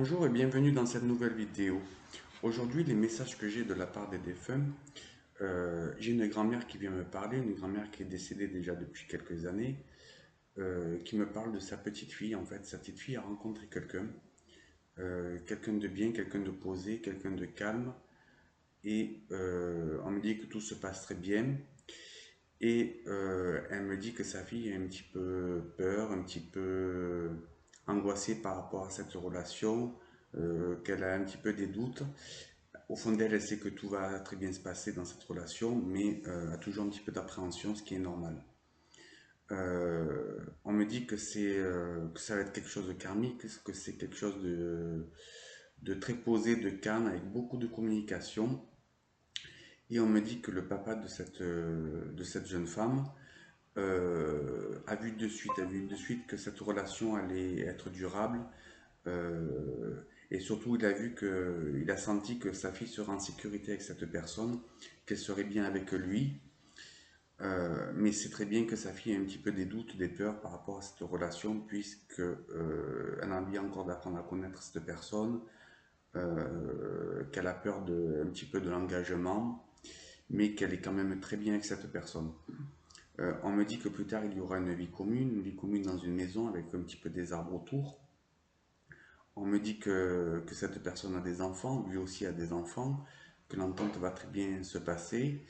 Bonjour et bienvenue dans cette nouvelle vidéo. Aujourd'hui, les messages que j'ai de la part des défunts, j'ai une grand-mère qui vient me parler, une grand-mère qui est décédée déjà depuis quelques années, qui me parle de sa petite fille. En fait, sa petite fille a rencontré quelqu'un, quelqu'un de bien, quelqu'un de posé, quelqu'un de calme, et on me dit que tout se passe très bien. Et elle me dit que sa fille est un petit peu peur, un petit peu angoissée par rapport à cette relation, qu'elle a un petit peu des doutes. Au fond d'elle, elle sait que tout va très bien se passer dans cette relation, mais a toujours un petit peu d'appréhension, ce qui est normal. On me dit que que ça va être quelque chose de karmique, que c'est quelque chose de très posé, de calme, avec beaucoup de communication. Et on me dit que le papa de cette jeune femme a vu de suite que cette relation allait être durable. Et surtout, il a senti que sa fille serait en sécurité avec cette personne, qu'elle serait bien avec lui. Mais c'est très bien que sa fille ait un petit peu des doutes, des peurs par rapport à cette relation, puisque elle a envie encore d'apprendre à connaître cette personne, qu'elle a peur un petit peu de l'engagement, mais qu'elle est quand même très bien avec cette personne. On me dit que plus tard il y aura une vie commune dans une maison avec un petit peu des arbres autour. On me dit que cette personne a des enfants, lui aussi a des enfants, que l'entente va très bien se passer.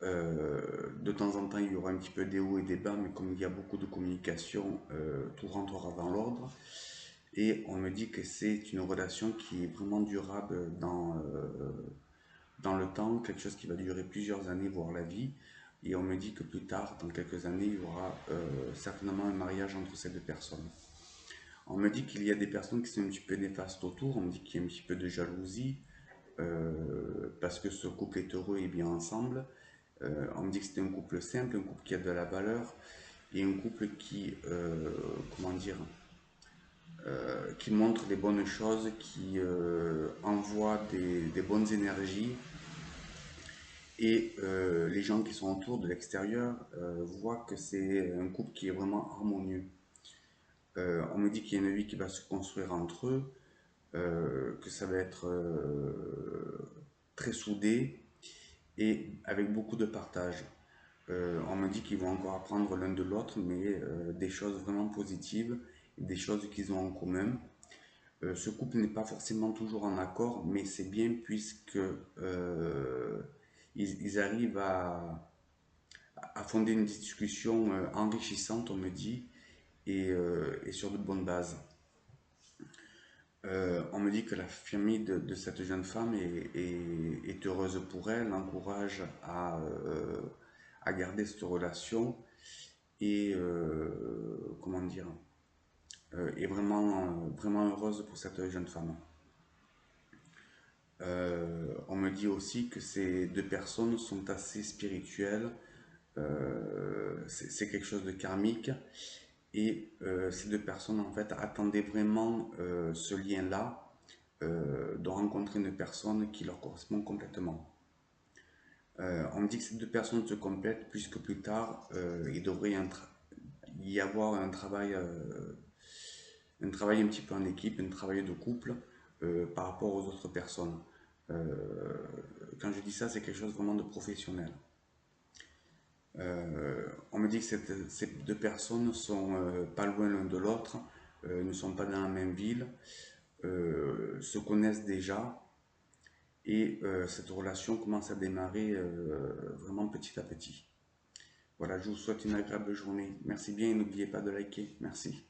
De temps en temps, il y aura un petit peu des hauts et des bas, mais comme il y a beaucoup de communication, tout rentrera dans l'ordre. Et on me dit que c'est une relation qui est vraiment durable dans le temps, quelque chose qui va durer plusieurs années, voire la vie. Et on me dit que plus tard, dans quelques années, il y aura certainement un mariage entre ces deux personnes. On me dit qu'il y a des personnes qui sont un petit peu néfastes autour, on me dit qu'il y a un petit peu de jalousie, parce que ce couple est heureux et bien ensemble. On me dit que c'est un couple simple, un couple qui a de la valeur, et un couple qui, comment dire, qui montre des bonnes choses, qui envoie des bonnes énergies, et les gens qui sont autour de l'extérieur voient que c'est un couple qui est vraiment harmonieux. On me dit qu'il y a une vie qui va se construire entre eux, que ça va être très soudé et avec beaucoup de partage. On me dit qu'ils vont encore apprendre l'un de l'autre, mais des choses vraiment positives, des choses qu'ils ont en commun. Ce couple n'est pas forcément toujours en accord, mais c'est bien puisque ils arrivent à fonder une discussion enrichissante, on me dit, et sur de bonnes bases. On me dit que la famille de cette jeune femme est heureuse pour elle, l'encourage à garder cette relation et comment dire, est vraiment heureuse pour cette jeune femme. On me dit aussi que ces deux personnes sont assez spirituelles, c'est quelque chose de karmique et ces deux personnes en fait attendaient vraiment ce lien-là, de rencontrer une personne qui leur correspond complètement. On me dit que ces deux personnes se complètent puisque plus tard il devrait y avoir un travail un petit peu en équipe, un travail de couple par rapport aux autres personnes. Quand je dis ça, c'est quelque chose vraiment de professionnel. On me dit que ces deux personnes sont pas loin l'un de l'autre, ne sont pas dans la même ville, se connaissent déjà et cette relation commence à démarrer vraiment petit à petit. Voilà, je vous souhaite une agréable journée. Merci bien et n'oubliez pas de liker. Merci.